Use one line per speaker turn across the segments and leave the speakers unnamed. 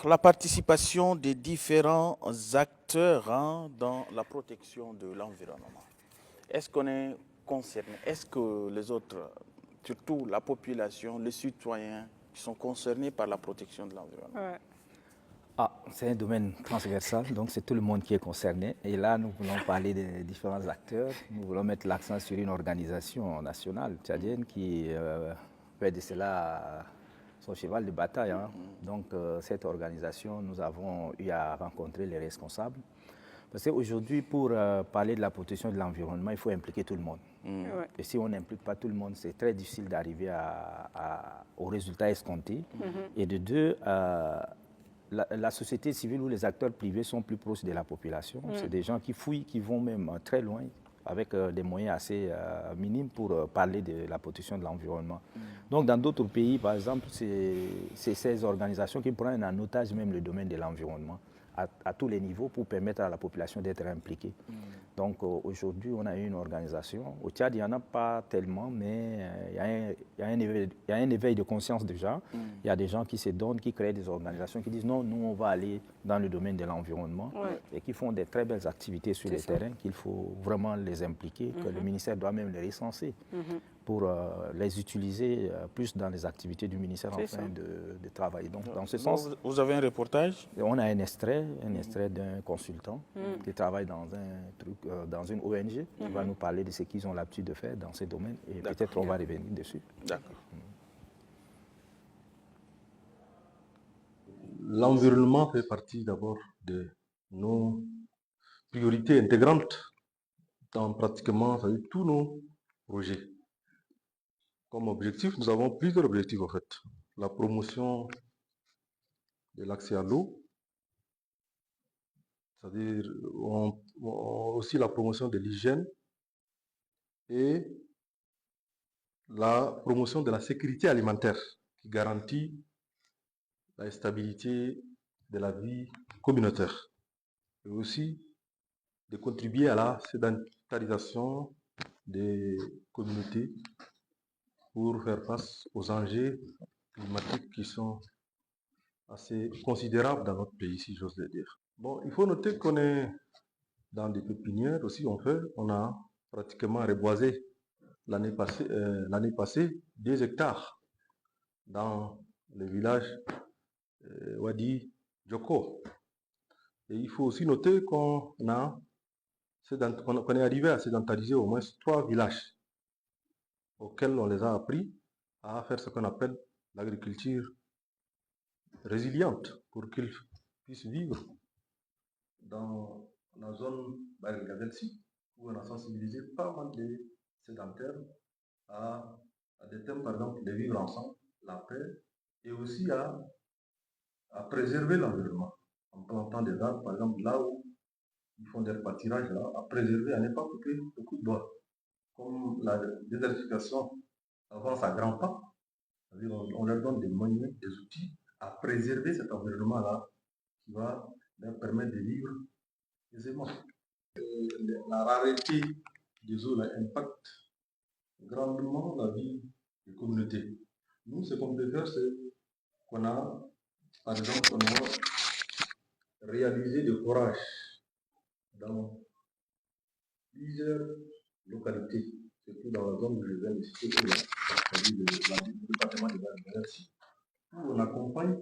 la participation des différents acteurs dans la protection de l'environnement. Est-ce qu'on est concerné? Est-ce que les autres, surtout la population, les citoyens, sont concernés par la protection de l'environnement?
Ouais.
C'est un domaine transversal, donc c'est tout le monde qui est concerné. Et là, nous voulons parler des différents acteurs. Nous voulons mettre l'accent sur une organisation nationale tchadienne qui fait de cela son cheval de bataille. Donc, cette organisation, nous avons eu à rencontrer les responsables. Parce qu'aujourd'hui, pour parler de la protection de l'environnement, il faut impliquer tout le monde.
Ouais.
Et si on n'implique pas tout le monde, c'est très difficile d'arriver aux résultats escomptés. Et de deux, la société civile ou les acteurs privés sont plus proches de la population. C'est des gens qui fouillent, qui vont même très loin avec des moyens assez minimes pour parler de la protection de l'environnement. Donc dans d'autres pays, par exemple, c'est ces organisations qui prennent en otage même le domaine de l'environnement à tous les niveaux pour permettre à la population d'être impliquée. Donc aujourd'hui, on a une organisation. Au Tchad, il n'y en a pas tellement, mais il y a un éveil de conscience déjà. Il y a des gens qui se donnent, qui créent des organisations, qui disent non, nous on va aller dans le domaine de l'environnement et qui font des très belles activités sur les terrains, qu'il faut vraiment les impliquer, que le ministère doit même les recenser pour les utiliser plus dans les activités du ministère afin de travailler. Donc, dans ce sens,
vous avez un reportage?
On a un extrait d'un consultant qui travaille dans une ONG qui va nous parler de ce qu'ils ont l'habitude de faire dans ces domaines et peut-être on va revenir dessus.
D'accord.
L'environnement fait partie d'abord de nos priorités intégrantes dans pratiquement tous nos projets. Comme objectif, nous avons plusieurs objectifs en fait. La promotion de l'accès à l'eau, c'est-à-dire aussi la promotion de l'hygiène et la promotion de la sécurité alimentaire qui garantit la stabilité de la vie communautaire et aussi de contribuer à la sédentarisation des communautés pour faire face aux enjeux climatiques qui sont assez considérables dans notre pays, si j'ose le dire. Bon, il faut noter qu'on est dans des pépinières aussi, on a pratiquement reboisé l'année passée 2 hectares dans le village Wadi Djoko. Et il faut aussi noter qu'on est arrivé à sédentariser au moins 3 villages auxquels on les a appris à faire ce qu'on appelle l'agriculture résiliente pour qu'ils puissent vivre dans la zone Baril-Gadelsi où on a sensibilisé pas mal de sédentaires à des thèmes, par exemple, de vivre ensemble, la paix et aussi à préserver l'environnement en plantant des arbres, par exemple, là où ils font des pâtirages, là, à préserver, à ne pas couper beaucoup de bois. Comme la désertification avance à grands pas, on leur donne des moyens, des outils à préserver cet environnement-là qui va leur permettre de vivre aisément. La rareté des eaux impacte grandement la vie des communautés. Nous, ce qu'on peut faire, c'est qu'on a, par exemple, on a réalisé des forages dans plusieurs localités, surtout dans la zone où je viens de citer, c'est-à-dire le département de Val-de-Merci, où on accompagne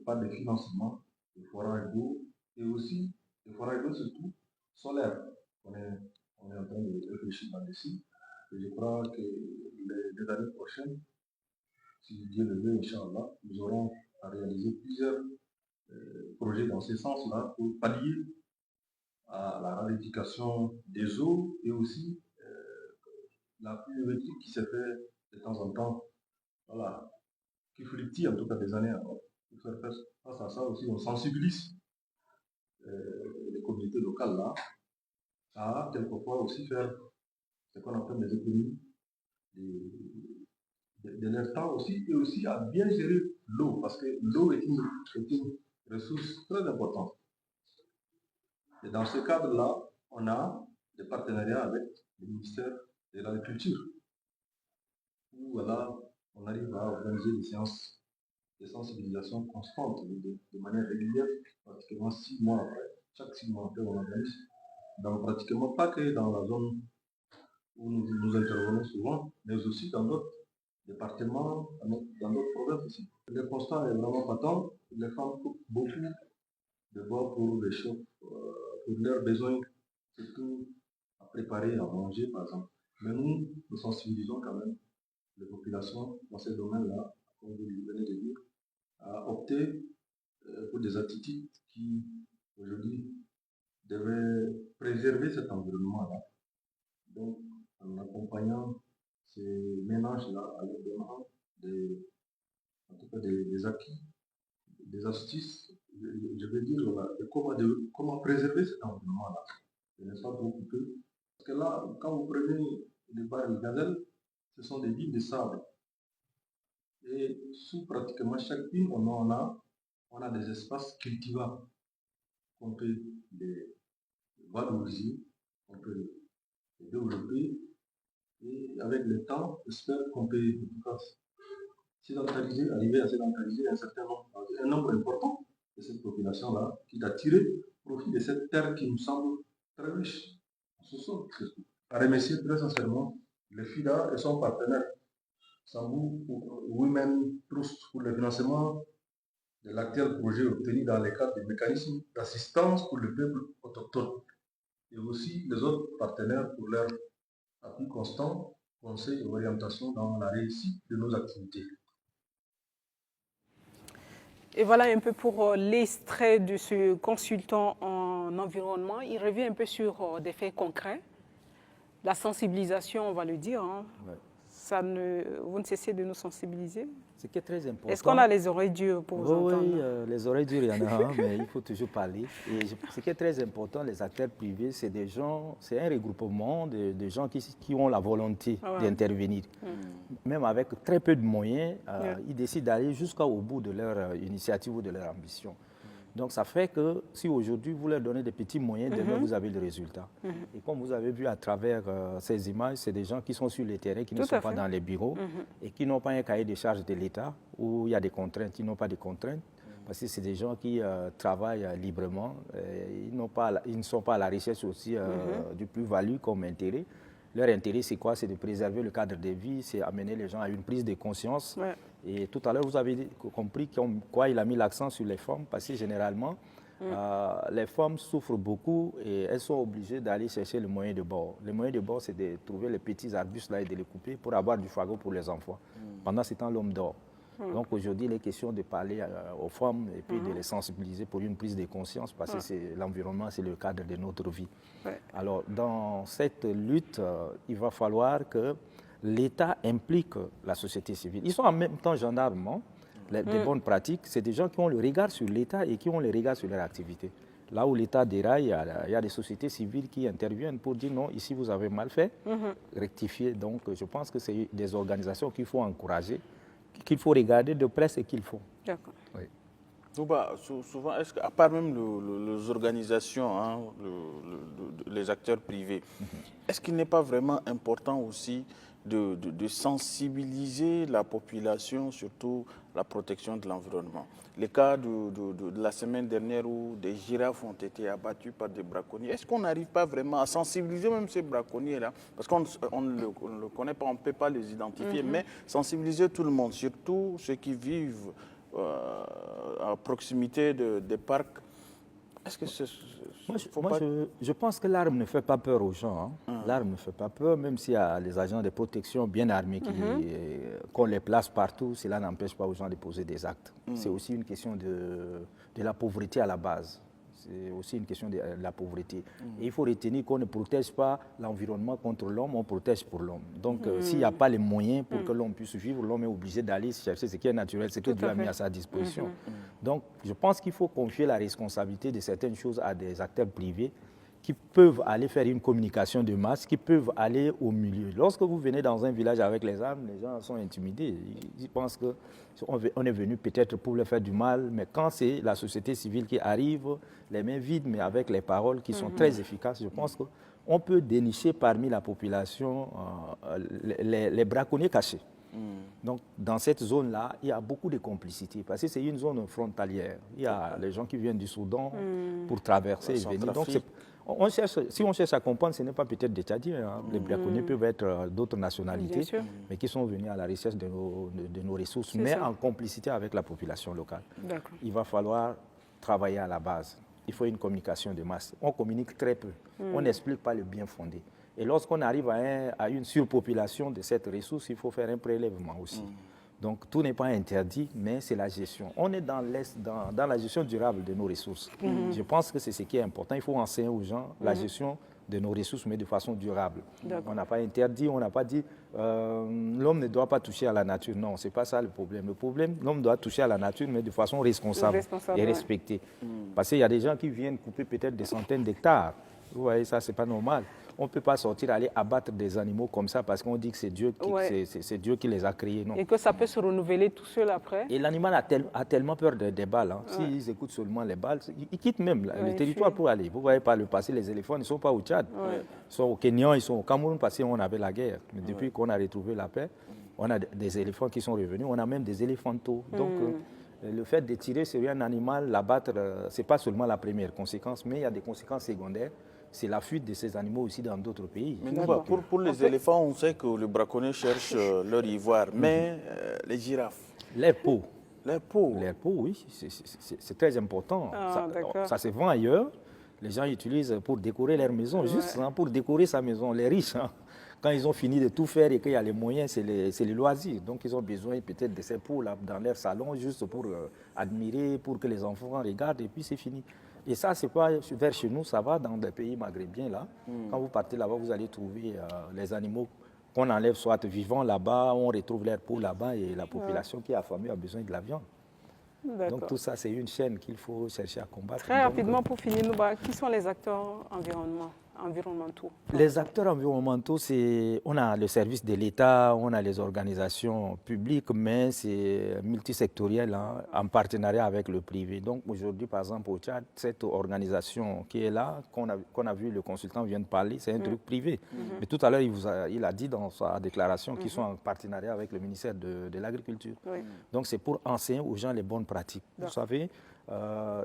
par des financements, des forages d'eau et aussi des forages d'eau surtout solaires. On est en train de réfléchir là-dessus. Et je crois que les années prochaines, si Dieu le veut, Inch'Allah, nous aurons à réaliser plusieurs projets dans ce sens-là pour pallier à la raréfaction des eaux et aussi la pluviométrie qui se fait de temps en temps, voilà, qui fluctue en tout cas des années avant. Pour faire face à ça aussi, on sensibilise les communautés locales là à quelquefois aussi faire ce qu'on appelle des économies de leur temps aussi et aussi à bien gérer l'eau parce que l'eau est une ressource très importante. Et dans ce cadre-là, on a des partenariats avec le ministère de l'Agriculture où voilà, on arrive à organiser des séances des sensibilisations constantes, de manière régulière, pratiquement 6 mois après. Chaque 6 mois après, on organise, dans pratiquement pas que dans la zone où nous intervenons souvent, mais aussi dans d'autres départements, dans d'autres provinces aussi. Le constat est vraiment patent. Les femmes coupent beaucoup de bois pour les chefs, pour leurs besoins, surtout à préparer, à manger par exemple. Mais nous sensibilisons quand même les populations dans ces domaines-là, comme vous venez de dire, à opter pour des attitudes qui, aujourd'hui, devaient préserver cet environnement-là. Donc, en accompagnant ces ménages-là à leur donnant en tout cas des acquis, des astuces, je veux dire, voilà, comment préserver cet environnement-là. Ce n'est pas beaucoup peu. Parce que là, quand vous prenez les barres de gazelle, ce sont des villes de sable. Et sous pratiquement chaque ville, on a des espaces cultivables qu'on peut les valoriser, on peut les développer. Et avec le temps, j'espère qu'on peut en tout cas sédentariser, arriver à sédentariser un nombre important de cette population-là, qui a tiré profit de cette terre qui nous semble très riche. Ce sont à remercier très sincèrement le FIDA et son partenaire, Sambou Women Trust, pour le financement de l'actuel projet obtenu dans le cadre du mécanisme d'assistance pour le peuple autochtone, et aussi les autres partenaires pour leur appui constant, conseil et orientation dans la réussite de nos activités.
Et voilà un peu pour l'extrait de ce consultant en environnement. Il revient un peu sur des faits concrets. La sensibilisation, on va le dire, hein.
Ouais.
Vous ne cessez de nous sensibiliser.
Ce qui est très important.
Est-ce qu'on a les oreilles dures pour vous entendre?
Oui, les oreilles dures, il y en a, mais il faut toujours parler. Et ce qui est très important, les acteurs privés, c'est des gens, c'est un regroupement de gens qui ont la volonté d'intervenir. Même avec très peu de moyens, ils décident d'aller jusqu'au bout de leur initiative ou de leur ambition. Donc ça fait que si aujourd'hui vous leur donnez des petits moyens, demain vous avez le résultat. Et comme vous avez vu à travers ces images, c'est des gens qui sont sur le terrain, qui ne sont pas dans les bureaux et qui n'ont pas un cahier de charges de l'État où il y a des contraintes, ils n'ont pas de contraintes. Parce que c'est des gens qui travaillent librement, ils ne sont pas à la recherche aussi du plus-value comme intérêt. Leur intérêt, c'est quoi? C'est de préserver le cadre de vie, c'est amener les gens à une prise de conscience. Ouais. Et tout à l'heure, vous avez compris quoi il a mis l'accent sur les femmes, parce que généralement, les femmes souffrent beaucoup et elles sont obligées d'aller chercher le moyen de bord. Le moyen de bord, c'est de trouver les petits arbustes là et de les couper pour avoir du fagot pour les enfants. Pendant ce temps, l'homme dort. Donc aujourd'hui, il est question de parler aux femmes et puis de les sensibiliser pour une prise de conscience, parce que l'environnement, c'est le cadre de notre vie. Ouais. Alors, dans cette lutte, il va falloir que l'État implique la société civile. Ils sont en même temps gendarmes, hein? Des bonnes pratiques. C'est des gens qui ont le regard sur l'État et qui ont le regard sur leur activité. Là où l'État déraille, il y a des sociétés civiles qui interviennent pour dire non, ici vous avez mal fait, rectifier. Donc, je pense que c'est des organisations qu'il faut encourager, qu'il faut regarder de près ce qu'ils font.
D'accord.
Oui.
Touba, souvent, est-ce qu'à part même les organisations, hein, les acteurs privés, est-ce qu'il n'est pas vraiment important aussi de sensibiliser la population, surtout la protection de l'environnement? Les cas de la semaine dernière où des girafes ont été abattues par des braconniers, est-ce qu'on n'arrive pas vraiment à sensibiliser même ces braconniers-là? Parce qu'on ne le connaît pas, on ne peut pas les identifier, mais sensibiliser tout le monde, surtout ceux qui vivent à proximité des parcs. Est-ce que
je pense que l'arme ne fait pas peur aux gens. Hein. L'arme ne fait pas peur, même s'il y a les agents de protection bien armés qu'on les place partout, cela n'empêche pas aux gens de poser des actes. C'est aussi une question de la pauvreté à la base. C'est aussi une question de la pauvreté. Et il faut retenir qu'on ne protège pas l'environnement contre l'homme, on protège pour l'homme. Donc, s'il n'y a pas les moyens pour que l'homme puisse vivre, l'homme est obligé d'aller chercher ce qui est naturel, ce que Dieu a mis à sa disposition. Donc, je pense qu'il faut confier la responsabilité de certaines choses à des acteurs privés qui peuvent aller faire une communication de masse, qui peuvent aller au milieu. Lorsque vous venez dans un village avec les armes, les gens sont intimidés. Ils pensent qu'on est venu peut-être pour leur faire du mal, mais quand c'est la société civile qui arrive, les mains vides, mais avec les paroles qui sont très efficaces, je pense qu'on peut dénicher parmi la population les braconniers cachés. Donc, dans cette zone-là, il y a beaucoup de complicité parce que c'est une zone frontalière. Il y a les gens qui viennent du Soudan pour traverser et venir. Donc, si on cherche à comprendre, ce n'est pas peut-être des Tchadiens. Hein. Les Braconniers peuvent être d'autres nationalités, mais qui sont venus à la recherche de nos ressources, mais en complicité avec la population locale. Il va falloir travailler à la base. Il faut une communication de masse. On communique très peu. On n'explique pas le bien fondé. Et lorsqu'on arrive à une surpopulation de cette ressource, il faut faire un prélèvement aussi. Donc, tout n'est pas interdit, mais c'est la gestion. On est dans la gestion durable de nos ressources. Je pense que c'est ce qui est important. Il faut enseigner aux gens la gestion de nos ressources, mais de façon durable. On n'a pas interdit, on n'a pas dit l'homme ne doit pas toucher à la nature. Non, ce n'est pas ça le problème. Le problème, l'homme doit toucher à la nature, mais de façon responsable et respectée. Parce qu'il y a des gens qui viennent couper peut-être des centaines d'hectares. Vous voyez, ça, ce n'est pas normal. On ne peut pas sortir, aller abattre des animaux comme ça parce qu'on dit que c'est Dieu, Dieu qui les a créés. Non.
Et que ça peut se renouveler tout seul après.
Et l'animal a tellement peur des balles. Hein. S'ils écoutent seulement les balles, ils quittent même le territoire pour aller. Vous voyez, par le passé, les éléphants ne sont pas au Tchad. Ils sont au Kenya, ils sont au Cameroun parce qu'on avait la guerre. Mais depuis qu'on a retrouvé la paix, on a des éléphants qui sont revenus. On a même des éléphantaux. Donc, le fait de tirer sur un animal, l'abattre, ce n'est pas seulement la première conséquence, mais il y a des conséquences secondaires. C'est la fuite de ces animaux aussi dans d'autres pays.
Mais pour les éléphants, on sait que le braconnier cherche leur ivoire, mais les girafes.
Les peaux.
Les peaux.
Les peaux, oui, c'est très important. Ça se vend ailleurs. Les gens utilisent pour décorer leur maison, juste pour décorer sa maison. Les riches, quand ils ont fini de tout faire et qu'il y a les moyens, c'est les loisirs. Donc, ils ont besoin peut-être de ces peaux-là dans leur salon, juste pour admirer, pour que les enfants regardent, et puis c'est fini. Et ça, c'est pas vers chez nous, ça va dans des pays maghrébins, là. Quand vous partez là-bas, vous allez trouver les animaux qu'on enlève soit vivants là-bas, on retrouve leur peau là-bas, et la population qui est affamée a besoin de la viande. Donc tout ça, c'est une chaîne qu'il faut chercher à combattre.
Très rapidement, pour finir, qui sont les acteurs environnementaux?
Les acteurs environnementaux, on a le service de l'État, on a les organisations publiques, mais c'est multisectoriel, hein, en partenariat avec le privé. Donc aujourd'hui, par exemple, au Tchad, cette organisation qui est là, qu'on a vu, le consultant vient de parler, c'est un truc privé. Mais tout à l'heure, il a dit dans sa déclaration qu'ils sont en partenariat avec le ministère de l'Agriculture. Donc c'est pour enseigner aux gens les bonnes pratiques. Vous savez,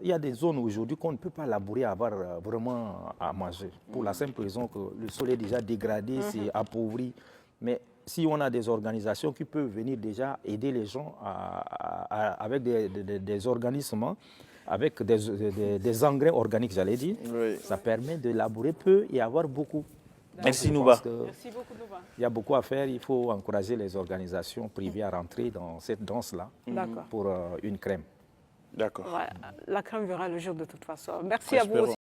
il y a des zones aujourd'hui qu'on ne peut pas labourer, avoir vraiment à manger. Pour la simple raison que le sol est déjà dégradé, c'est appauvri. Mais si on a des organisations qui peuvent venir déjà aider les gens avec des organismes, avec des engrais organiques, j'allais dire, ça permet de labourer peu et avoir beaucoup.
Merci Nouba.
Merci beaucoup Nouba.
Il y a beaucoup à faire. Il faut encourager les organisations privées à rentrer dans cette danse-là pour une crème.
D'accord.
Ouais, la crème verra le jour de toute façon. Merci à vous aussi.